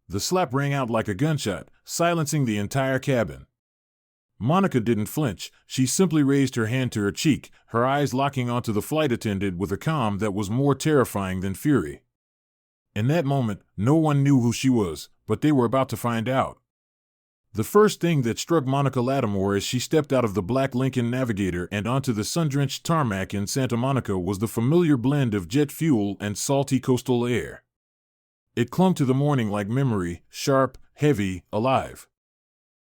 The slap rang out like a gunshot, silencing the entire cabin. Monica didn't flinch. She simply raised her hand to her cheek, her eyes locking onto the flight attendant with a calm that was more terrifying than fury. In that moment, no one knew who she was, but they were about to find out. The first thing that struck Monica Lattimore as she stepped out of the black Lincoln Navigator and onto the sun-drenched tarmac in Santa Monica was the familiar blend of jet fuel and salty coastal air. It clung to the morning like memory, sharp, heavy, alive.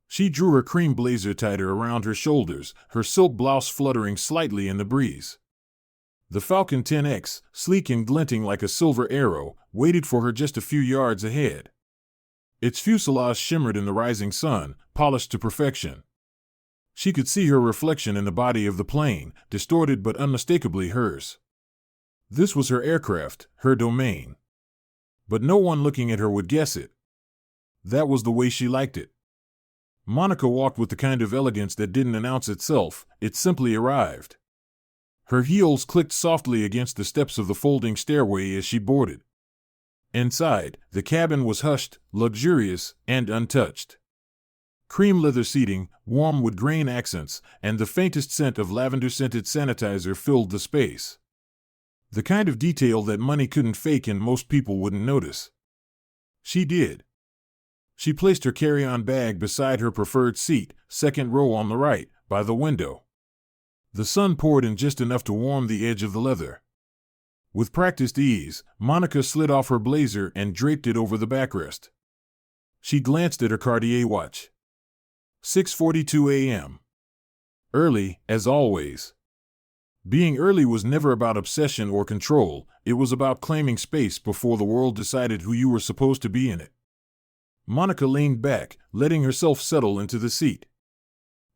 She drew her cream blazer tighter around her shoulders, her silk blouse fluttering slightly in the breeze. The Falcon 10X, sleek and glinting like a silver arrow, waited for her just a few yards ahead. Its fuselage shimmered in the rising sun, polished to perfection. She could see her reflection in the body of the plane, distorted but unmistakably hers. This was her aircraft, her domain. But no one looking at her would guess it. That was the way she liked it. Monica walked with the kind of elegance that didn't announce itself, it simply arrived. Her heels clicked softly against the steps of the folding stairway as she boarded. Inside, the cabin was hushed, luxurious, and untouched. Cream leather seating, warm wood grain accents, and the faintest scent of lavender-scented sanitizer filled the space. The kind of detail that money couldn't fake and most people wouldn't notice. She did. She placed her carry-on bag beside her preferred seat, second row on the right, by the window. The sun poured in just enough to warm the edge of the leather. With practiced ease, Monica slid off her blazer and draped it over the backrest. She glanced at her Cartier watch. 6:42 a.m. Early, as always. Being early was never about obsession or control, it was about claiming space before the world decided who you were supposed to be in it. Monica leaned back, letting herself settle into the seat.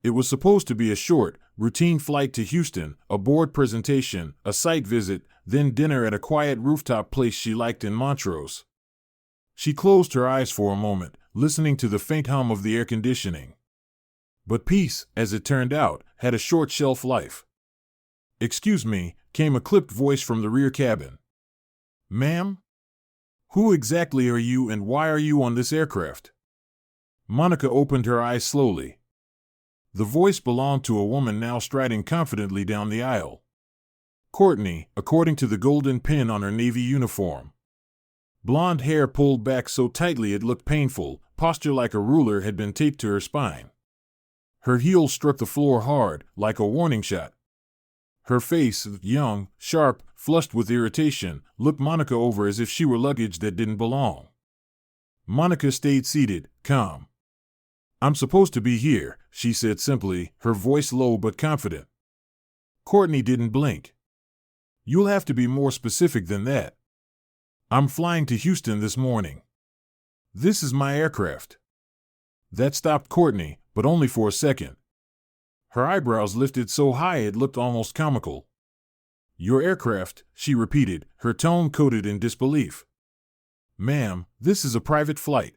It was supposed to be a short, routine flight to Houston, a board presentation, a site visit, then dinner at a quiet rooftop place she liked in Montrose. She closed her eyes for a moment, listening to the faint hum of the air conditioning. But peace, as it turned out, had a short shelf life. "Excuse me," came a clipped voice from the rear cabin. "Ma'am? Who exactly are you and why are you on this aircraft?" Monica opened her eyes slowly. The voice belonged to a woman now striding confidently down the aisle. Courtney, according to the golden pin on her navy uniform. Blonde hair pulled back so tightly it looked painful, posture like a ruler had been taped to her spine. Her heels struck the floor hard, like a warning shot. Her face, young, sharp, flushed with irritation, looked Monica over as if she were luggage that didn't belong. Monica stayed seated, calm. "I'm supposed to be here," she said simply, her voice low but confident. Courtney didn't blink. "You'll have to be more specific than that." "I'm flying to Houston this morning. This is my aircraft." That stopped Courtney, but only for a second. Her eyebrows lifted so high it looked almost comical. "Your aircraft," she repeated, her tone coated in disbelief. "Ma'am, this is a private flight."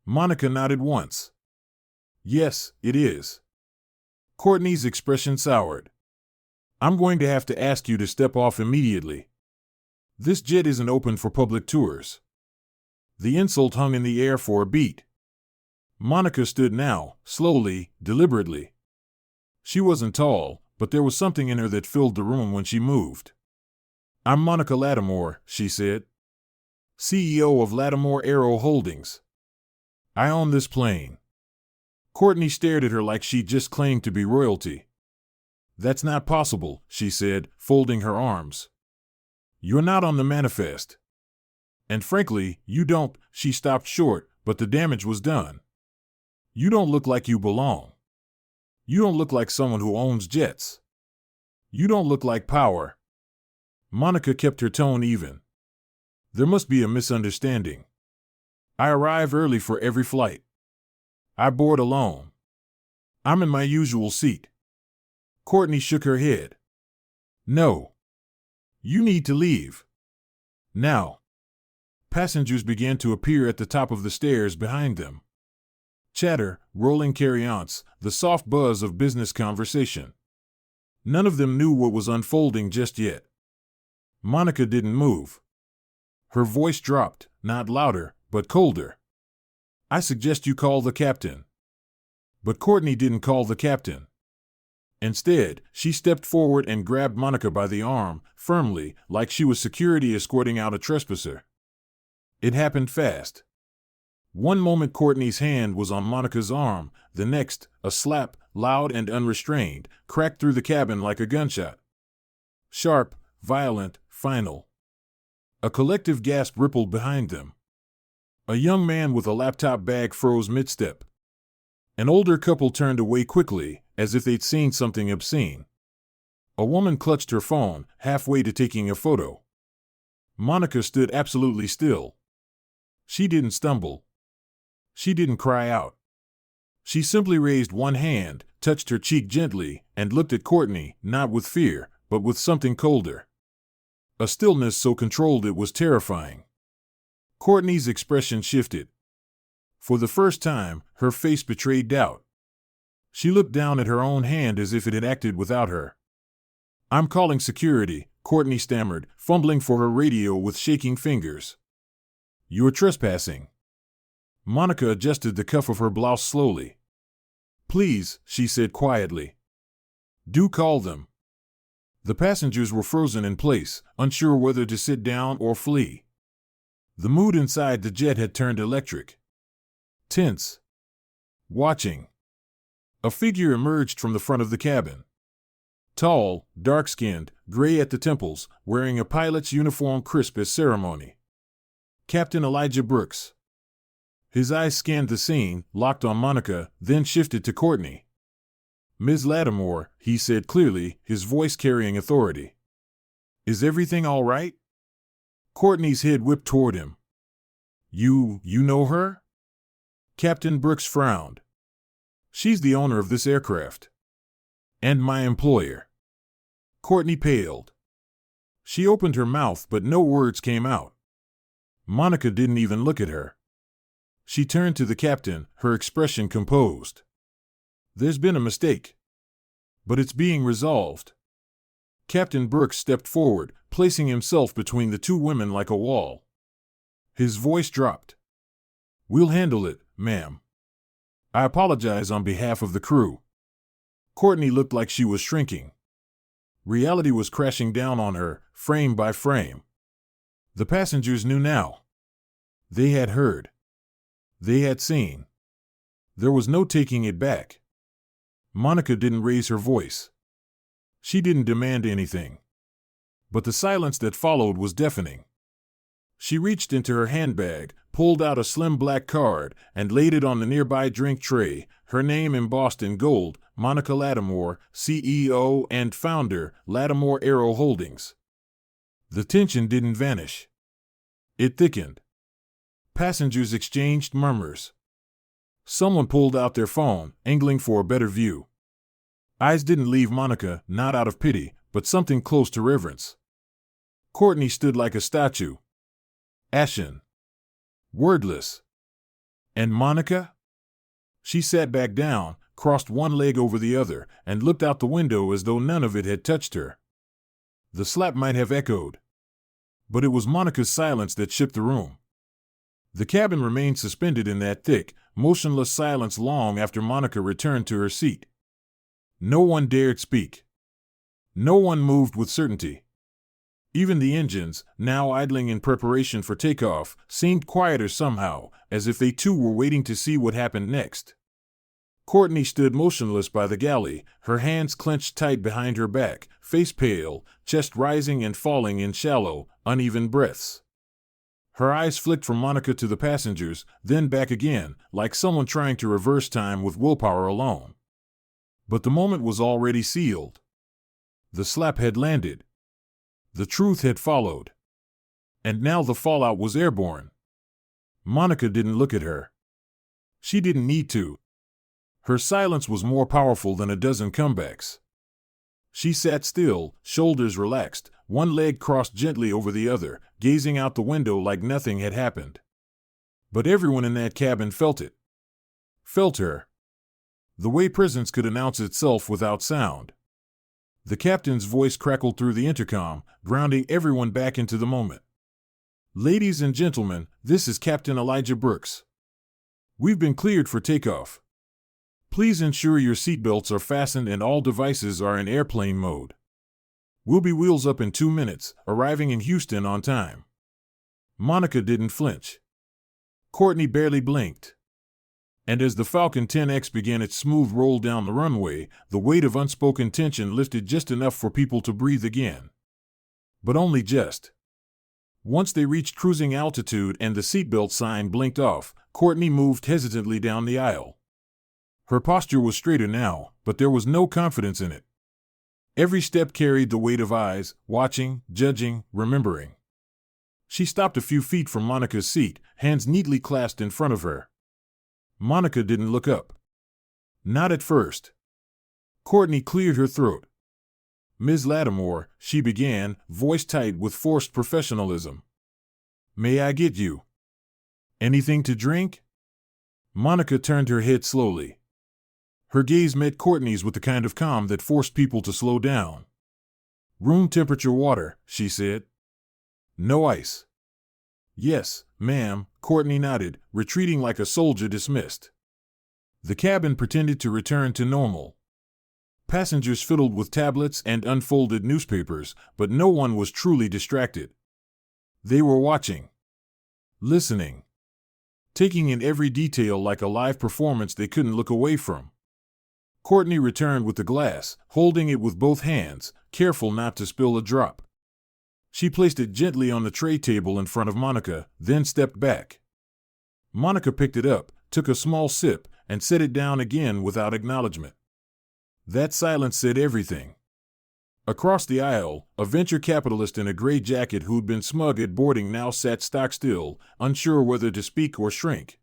Monica nodded once. "Yes, it is." Courtney's expression soured. "I'm going to have to ask you to step off immediately. This jet isn't open for public tours." The insult hung in the air for a beat. Monica stood now, slowly, deliberately. She wasn't tall, but there was something in her that filled the room when she moved. "I'm Monica Lattimore," she said. "CEO of Lattimore Aero Holdings. I own this plane." Courtney stared at her like she'd just claimed to be royalty. "That's not possible," she said, folding her arms. "You're not on the manifest. And frankly, you don't." She stopped short, but the damage was done. "You don't look like you belong. You don't look like someone who owns jets. You don't look like power." Monica kept her tone even. "There must be a misunderstanding. I arrive early for every flight. I board alone. I'm in my usual seat." Courtney shook her head. "No. You need to leave. Now." Passengers began to appear at the top of the stairs behind them. Chatter, rolling carry-ons, the soft buzz of business conversation. None of them knew what was unfolding just yet. Monica didn't move. Her voice dropped, not louder, but colder. I suggest you call the captain." But Courtney didn't call the captain. Instead, she stepped forward and grabbed Monica by the arm, firmly, like she was security escorting out a trespasser. It happened fast. One moment Courtney's hand was on Monica's arm, the next, a slap, loud and unrestrained, cracked through the cabin like a gunshot. Sharp, violent, final. A collective gasp rippled behind them. A young man with a laptop bag froze mid-step. An older couple turned away quickly, as if they'd seen something obscene. A woman clutched her phone, halfway to taking a photo. Monica stood absolutely still. She didn't stumble. She didn't cry out. She simply raised one hand, touched her cheek gently, and looked at Courtney, not with fear, but with something colder. A stillness so controlled it was terrifying. Courtney's expression shifted. For the first time, her face betrayed doubt. She looked down at her own hand as if it had acted without her. "I'm calling security," Courtney stammered, fumbling for her radio with shaking fingers. "You're trespassing." Monica adjusted the cuff of her blouse slowly. "Please," she said quietly. "Do call them." The passengers were frozen in place, unsure whether to sit down or flee. The mood inside the jet had turned electric. Tense. Watching. A figure emerged from the front of the cabin. Tall, dark-skinned, gray at the temples, wearing a pilot's uniform crisp as ceremony. Captain Elijah Brooks. His eyes scanned the scene, locked on Monica, then shifted to Courtney. "Ms. Lattimore," he said clearly, his voice carrying authority. "Is everything all right?" Courtney's head whipped toward him. You know her?" Captain Brooks frowned. "She's the owner of this aircraft. And my employer." Courtney paled. She opened her mouth, but no words came out. Monica didn't even look at her. She turned to the captain, her expression composed. "There's been a mistake. But it's being resolved." Captain Brooks stepped forward, placing himself between the two women like a wall. His voice dropped. "We'll handle it, ma'am. I apologize on behalf of the crew." Courtney looked like she was shrinking. Reality was crashing down on her, frame by frame. The passengers knew now. They had heard. They had seen. There was no taking it back. Monica didn't raise her voice. She didn't demand anything. But the silence that followed was deafening. She reached into her handbag, pulled out a slim black card, and laid it on the nearby drink tray, her name embossed in gold, Monica Lattimore, CEO and founder, Lattimore Aero Holdings. The tension didn't vanish. It thickened. Passengers exchanged murmurs. Someone pulled out their phone, angling for a better view. Eyes didn't leave Monica, not out of pity, but something close to reverence. Courtney stood like a statue. Ashen. Wordless. And Monica? She sat back down, crossed one leg over the other, and looked out the window as though none of it had touched her. The slap might have echoed. But it was Monica's silence that shook the room. The cabin remained suspended in that thick, motionless silence long after Monica returned to her seat. No one dared speak. No one moved with certainty. Even the engines, now idling in preparation for takeoff, seemed quieter somehow, as if they too were waiting to see what happened next. Courtney stood motionless by the galley, her hands clenched tight behind her back, face pale, chest rising and falling in shallow, uneven breaths. Her eyes flicked from Monica to the passengers, then back again, like someone trying to reverse time with willpower alone. But the moment was already sealed. The slap had landed. The truth had followed. And now the fallout was airborne. Monica didn't look at her. She didn't need to. Her silence was more powerful than a dozen comebacks. She sat still, shoulders relaxed, one leg crossed gently over the other, gazing out the window like nothing had happened. But everyone in that cabin felt it. Felt her. The way presence could announce itself without sound. The captain's voice crackled through the intercom, grounding everyone back into the moment. "Ladies and gentlemen, this is Captain Elijah Brooks. We've been cleared for takeoff. Please ensure your seatbelts are fastened and all devices are in airplane mode. We'll be wheels up in 2 minutes, arriving in Houston on time." Monica didn't flinch. Courtney barely blinked. And as the Falcon 10X began its smooth roll down the runway, the weight of unspoken tension lifted just enough for people to breathe again. But only just. Once they reached cruising altitude and the seatbelt sign blinked off, Courtney moved hesitantly down the aisle. Her posture was straighter now, but there was no confidence in it. Every step carried the weight of eyes, watching, judging, remembering. She stopped a few feet from Monica's seat, hands neatly clasped in front of her. Monica didn't look up. Not at first. Courtney cleared her throat. "Ms. Lattimore," she began, voice tight with forced professionalism. "May I get you anything to drink?" Monica turned her head slowly. Her gaze met Courtney's with the kind of calm that forced people to slow down. "Room temperature water," she said. "No ice." "Yes, ma'am," Courtney nodded, retreating like a soldier dismissed. The cabin pretended to return to normal. Passengers fiddled with tablets and unfolded newspapers, but no one was truly distracted. They were watching. Listening. Taking in every detail like a live performance they couldn't look away from. Courtney returned with the glass, holding it with both hands, careful not to spill a drop. She placed it gently on the tray table in front of Monica, then stepped back. Monica picked it up, took a small sip, and set it down again without acknowledgement. That silence said everything. Across the aisle, a venture capitalist in a gray jacket who'd been smug at boarding now sat stock still, unsure whether to speak or shrink.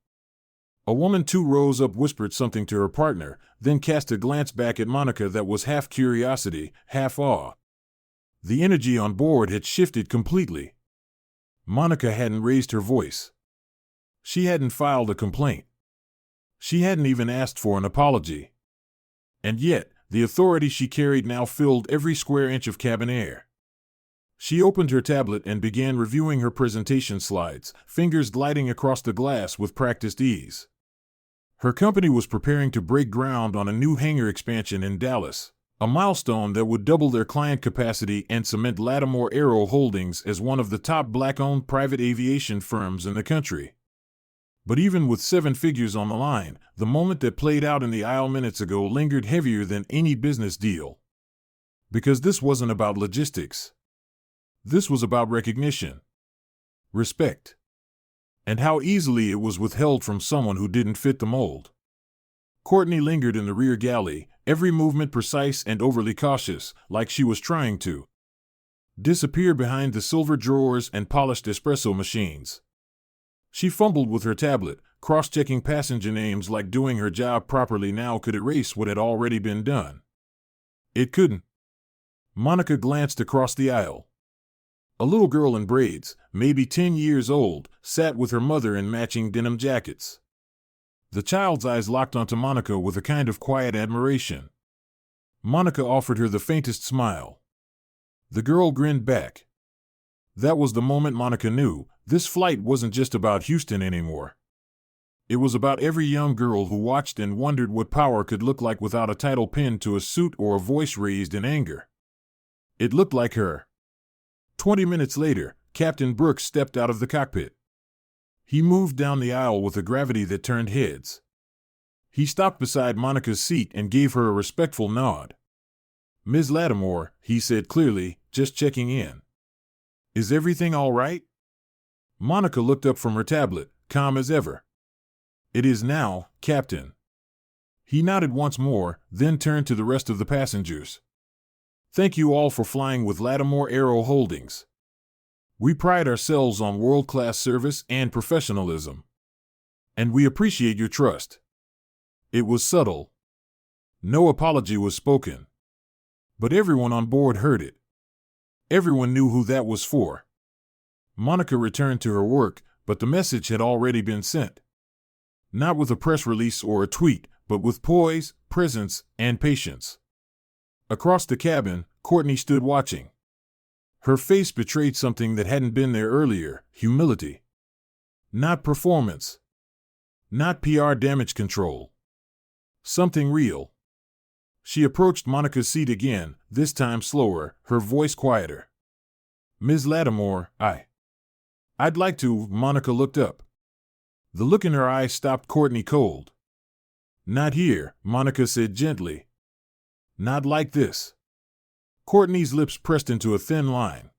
A woman 2 rows up whispered something to her partner, then cast a glance back at Monica that was half curiosity, half awe. The energy on board had shifted completely. Monica hadn't raised her voice. She hadn't filed a complaint. She hadn't even asked for an apology. And yet, the authority she carried now filled every square inch of cabin air. She opened her tablet and began reviewing her presentation slides, fingers gliding across the glass with practiced ease. Her company was preparing to break ground on a new hangar expansion in Dallas, a milestone that would double their client capacity and cement Lattimore Aero Holdings as one of the top black-owned private aviation firms in the country. But even with 7 figures on the line, the moment that played out in the aisle minutes ago lingered heavier than any business deal. Because this wasn't about logistics. This was about recognition. Respect. And how easily it was withheld from someone who didn't fit the mold. Courtney lingered in the rear galley, every movement precise and overly cautious, like she was trying to disappear behind the silver drawers and polished espresso machines. She fumbled with her tablet, cross-checking passenger names like doing her job properly now could erase what had already been done. It couldn't. Monica glanced across the aisle. A little girl in braids, maybe 10 years old, sat with her mother in matching denim jackets. The child's eyes locked onto Monica with a kind of quiet admiration. Monica offered her the faintest smile. The girl grinned back. That was the moment Monica knew this flight wasn't just about Houston anymore. It was about every young girl who watched and wondered what power could look like without a title pinned to a suit or a voice raised in anger. It looked like her. 20 minutes later, Captain Brooks stepped out of the cockpit. He moved down the aisle with a gravity that turned heads. He stopped beside Monica's seat and gave her a respectful nod. "Ms. Lattimore," he said clearly, just checking in. "Is everything all right?" Monica looked up from her tablet, calm as ever. "It is now, Captain." He nodded once more, then turned to the rest of the passengers. "Thank you all for flying with Lattimore Aero Holdings. We pride ourselves on world-class service and professionalism. And we appreciate your trust." It was subtle. No apology was spoken. But everyone on board heard it. Everyone knew who that was for. Monica returned to her work, but the message had already been sent. Not with a press release or a tweet, but with poise, presence, and patience. Across the cabin, Courtney stood watching. Her face betrayed something that hadn't been there earlier: humility. Not performance. Not PR damage control. Something real. She approached Monica's seat again, this time slower, her voice quieter. Ms. Lattimore, I'd like to. Monica looked up. The look in her eyes stopped Courtney cold. Not here, Monica said gently. Not like this. Courtney's lips pressed into a thin line.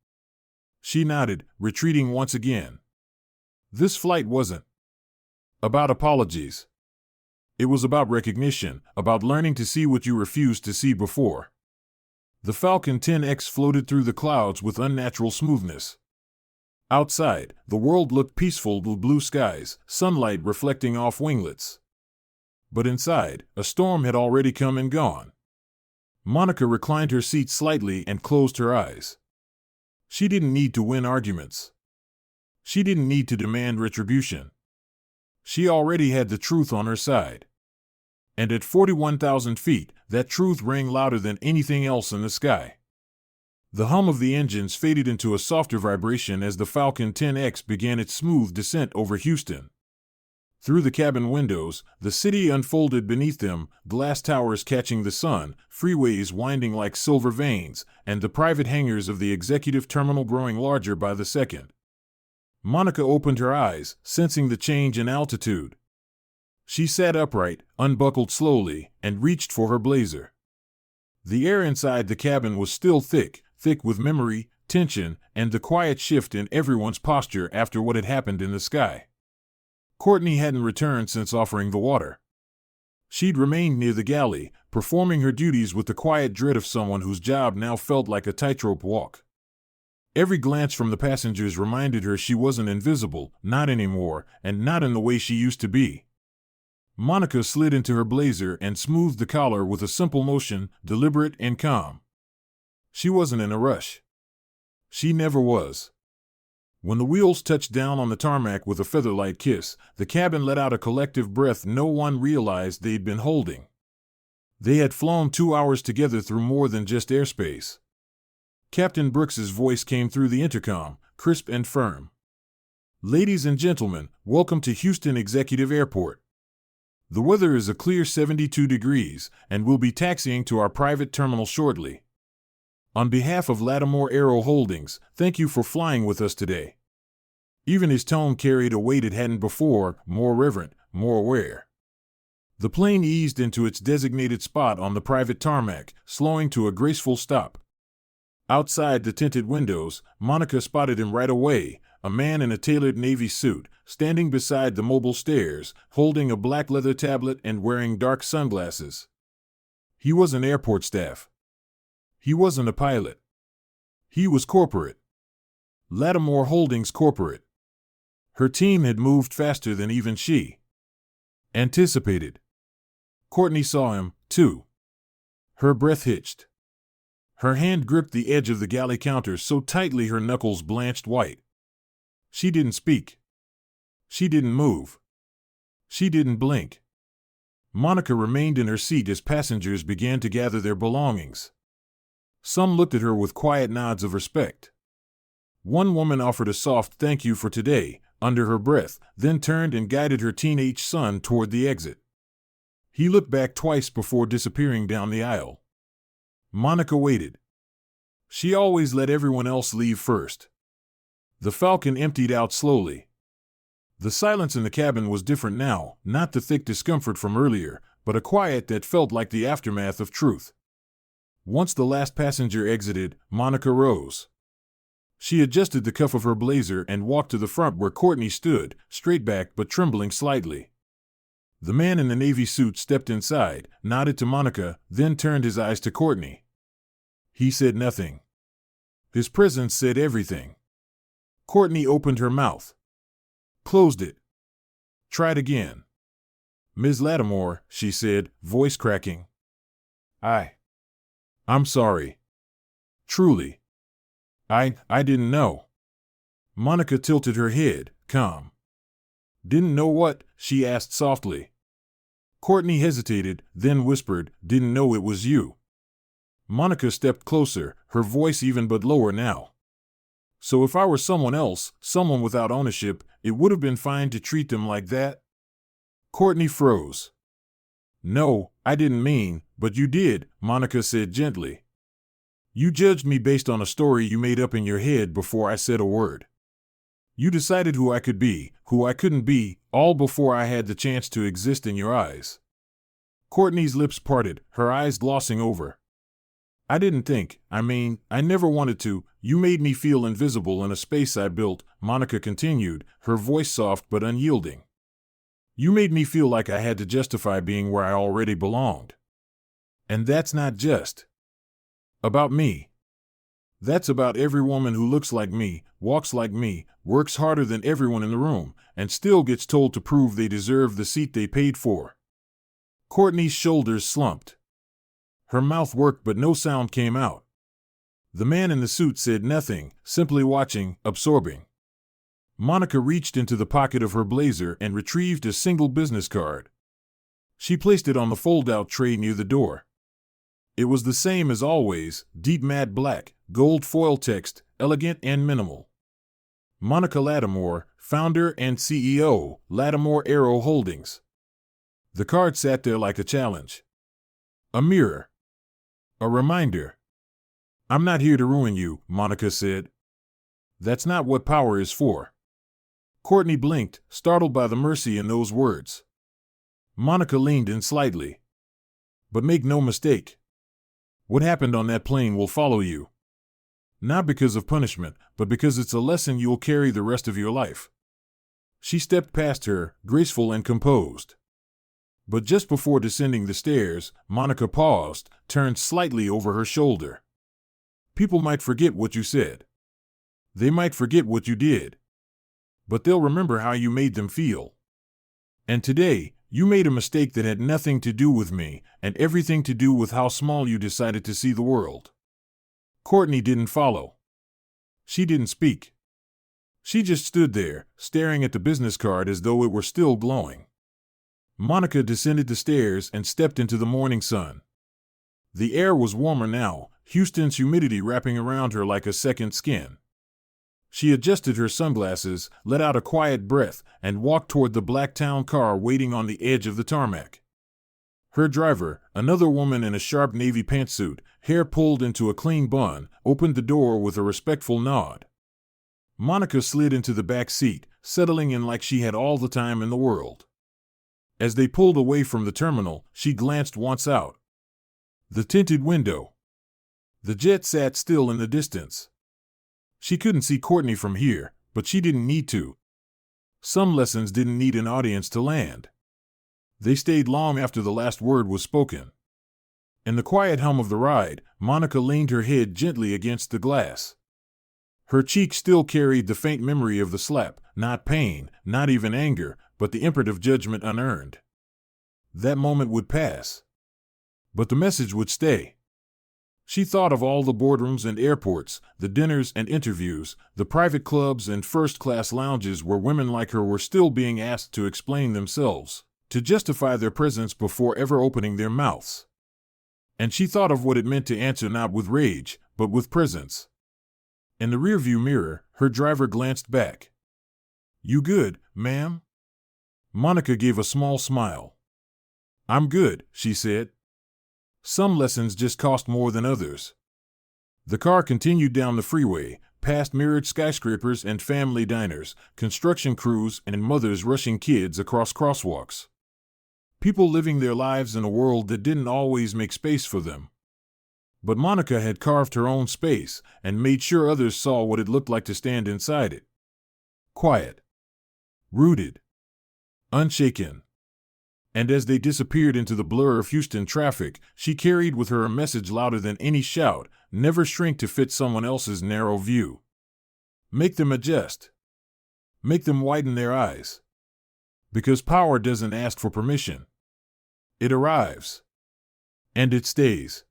She nodded, retreating once again. This flight wasn't about apologies. It was about recognition, about learning to see what you refused to see before. The Falcon 10X floated through the clouds with unnatural smoothness. Outside, the world looked peaceful with blue skies, sunlight reflecting off winglets. But inside, a storm had already come and gone. Monica reclined her seat slightly and closed her eyes. She didn't need to win arguments. She didn't need to demand retribution. She already had the truth on her side. And at 41,000 feet, that truth rang louder than anything else in the sky. The hum of the engines faded into a softer vibration as the Falcon 10X began its smooth descent over Houston. Through the cabin windows, the city unfolded beneath them, glass towers catching the sun, freeways winding like silver veins, and the private hangars of the executive terminal growing larger by the second. Monica opened her eyes, sensing the change in altitude. She sat upright, unbuckled slowly, and reached for her blazer. The air inside the cabin was still thick with memory, tension, and the quiet shift in everyone's posture after what had happened in the sky. Courtney hadn't returned since offering the water. She'd remained near the galley, performing her duties with the quiet dread of someone whose job now felt like a tightrope walk. Every glance from the passengers reminded her she wasn't invisible, not anymore, and not in the way she used to be. Monica slid into her blazer and smoothed the collar with a simple motion, deliberate and calm. She wasn't in a rush. She never was. When the wheels touched down on the tarmac with a feather-light kiss, the cabin let out a collective breath no one realized they'd been holding. They had flown 2 hours together through more than just airspace. Captain Brooks's voice came through the intercom, crisp and firm. Ladies and gentlemen, welcome to Houston Executive Airport. The weather is a clear 72 degrees, and we'll be taxiing to our private terminal shortly. On behalf of Lattimore Aero Holdings, thank you for flying with us today. Even his tone carried a weight it hadn't before, more reverent, more aware. The plane eased into its designated spot on the private tarmac, slowing to a graceful stop. Outside the tinted windows, Monica spotted him right away, a man in a tailored navy suit, standing beside the mobile stairs, holding a black leather tablet and wearing dark sunglasses. He wasn't airport staff. He wasn't a pilot. He was corporate. Lattimore Holdings Corporate. Her team had moved faster than even she anticipated. Courtney saw him, too. Her breath hitched. Her hand gripped the edge of the galley counter so tightly her knuckles blanched white. She didn't speak. She didn't move. She didn't blink. Monica remained in her seat as passengers began to gather their belongings. Some looked at her with quiet nods of respect. One woman offered a soft thank you for today, under her breath, then turned and guided her teenage son toward the exit. He looked back twice before disappearing down the aisle. Monica waited. She always let everyone else leave first. The Falcon emptied out slowly. The silence in the cabin was different now, not the thick discomfort from earlier, but a quiet that felt like the aftermath of truth. Once the last passenger exited, Monica rose. She adjusted the cuff of her blazer and walked to the front where Courtney stood, straight back but trembling slightly. The man in the navy suit stepped inside, nodded to Monica, then turned his eyes to Courtney. He said nothing. His presence said everything. Courtney opened her mouth. Closed it. Tried again. Ms. Lattimore, she said, voice cracking. I'm sorry. Truly. I didn't know. Monica tilted her head, calm. Didn't know what? She asked softly. Courtney hesitated, then whispered, didn't know it was you. Monica stepped closer, her voice even but lower now. So if I were someone else, someone without ownership, it would have been fine to treat them like that? Courtney froze. No, I didn't mean, but you did, Monica said gently. You judged me based on a story you made up in your head before I said a word. You decided who I could be, who I couldn't be, all before I had the chance to exist in your eyes. Courtney's lips parted, her eyes glossing over. I didn't think, I never wanted to. You made me feel invisible in a space I built, Monica continued, her voice soft but unyielding. You made me feel like I had to justify being where I already belonged. And that's not just about me. That's about every woman who looks like me, walks like me, works harder than everyone in the room, and still gets told to prove they deserve the seat they paid for. Courtney's shoulders slumped. Her mouth worked but no sound came out. The man in the suit said nothing, simply watching, absorbing. Monica reached into the pocket of her blazer and retrieved a single business card. She placed it on the fold-out tray near the door. It was the same as always, deep matte black, gold foil text, elegant and minimal. Monica Lattimore, founder and CEO, Lattimore Aero Holdings. The card sat there like a challenge. A mirror. A reminder. I'm not here to ruin you, Monica said. That's not what power is for. Courtney blinked, startled by the mercy in those words. Monica leaned in slightly. But make no mistake. What happened on that plane will follow you. Not because of punishment, but because it's a lesson you'll carry the rest of your life. She stepped past her, graceful and composed. But just before descending the stairs, Monica paused, turned slightly over her shoulder. People might forget what you said. They might forget what you did. But they'll remember how you made them feel. And today, you made a mistake that had nothing to do with me, and everything to do with how small you decided to see the world. Courtney didn't follow. She didn't speak. She just stood there, staring at the business card as though it were still glowing. Monica descended the stairs and stepped into the morning sun. The air was warmer now, Houston's humidity wrapping around her like a second skin. She adjusted her sunglasses, let out a quiet breath, and walked toward the black town car waiting on the edge of the tarmac. Her driver, another woman in a sharp navy pantsuit, hair pulled into a clean bun, opened the door with a respectful nod. Monica slid into the back seat, settling in like she had all the time in the world. As they pulled away from the terminal, she glanced once out. The tinted window. The jet sat still in the distance. She couldn't see Courtney from here, but she didn't need to. Some lessons didn't need an audience to land. They stayed long after the last word was spoken. In the quiet hum of the ride, Monica leaned her head gently against the glass. Her cheek still carried the faint memory of the slap, not pain, not even anger, but the imprint of judgment unearned. That moment would pass. But the message would stay. She thought of all the boardrooms and airports, the dinners and interviews, the private clubs and first-class lounges where women like her were still being asked to explain themselves, to justify their presence before ever opening their mouths. And she thought of what it meant to answer not with rage, but with presence. In the rearview mirror, her driver glanced back. "You good, ma'am?" Monica gave a small smile. "I'm good," she said. Some lessons just cost more than others. The car continued down the freeway, past mirrored skyscrapers and family diners, construction crews and mothers rushing kids across crosswalks. People living their lives in a world that didn't always make space for them. But Monica had carved her own space and made sure others saw what it looked like to stand inside it. Quiet. Rooted. Unshaken. And as they disappeared into the blur of Houston traffic, she carried with her a message louder than any shout: never shrink to fit someone else's narrow view. Make them adjust. Make them widen their eyes. Because power doesn't ask for permission. It arrives. And it stays.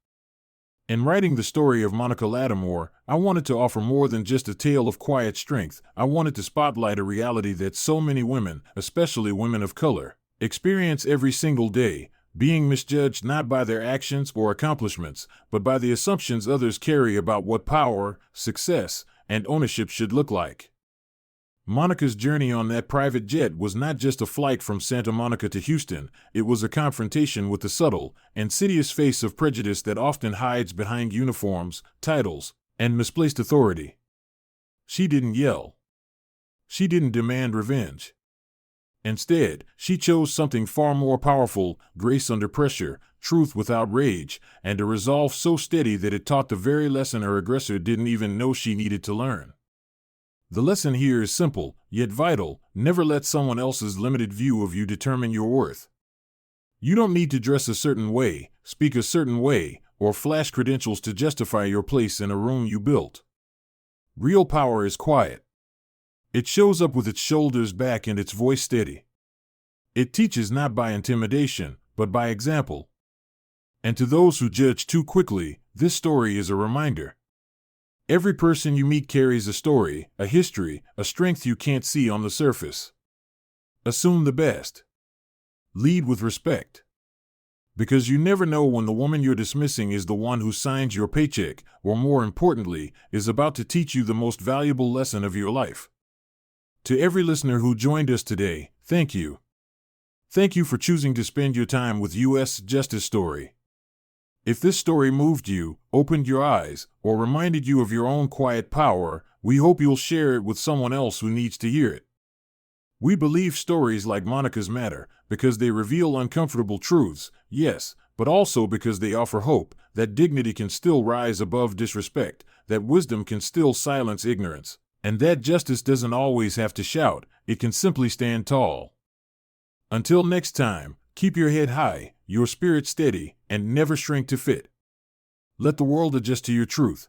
In writing the story of Monica Lattimore, I wanted to offer more than just a tale of quiet strength. I wanted to spotlight a reality that so many women, especially women of color, experience every single day, being misjudged not by their actions or accomplishments, but by the assumptions others carry about what power, success, and ownership should look like. Monica's journey on that private jet was not just a flight from Santa Monica to Houston, it was a confrontation with the subtle, insidious face of prejudice that often hides behind uniforms, titles, and misplaced authority. She didn't yell. She didn't demand revenge. Instead, she chose something far more powerful: grace under pressure, truth without rage, and a resolve so steady that it taught the very lesson her aggressor didn't even know she needed to learn. The lesson here is simple, yet vital: never let someone else's limited view of you determine your worth. You don't need to dress a certain way, speak a certain way, or flash credentials to justify your place in a room you built. Real power is quiet. It shows up with its shoulders back and its voice steady. It teaches not by intimidation, but by example. And to those who judge too quickly, this story is a reminder. Every person you meet carries a story, a history, a strength you can't see on the surface. Assume the best. Lead with respect. Because you never know when the woman you're dismissing is the one who signs your paycheck, or more importantly, is about to teach you the most valuable lesson of your life. To every listener who joined us today, thank you. Thank you for choosing to spend your time with U.S. Justice Story. If this story moved you, opened your eyes, or reminded you of your own quiet power, we hope you'll share it with someone else who needs to hear it. We believe stories like Monica's matter because they reveal uncomfortable truths, yes, but also because they offer hope that dignity can still rise above disrespect, that wisdom can still silence ignorance, and that justice doesn't always have to shout, it can simply stand tall. Until next time, keep your head high, your spirit steady, and never shrink to fit. Let the world adjust to your truth.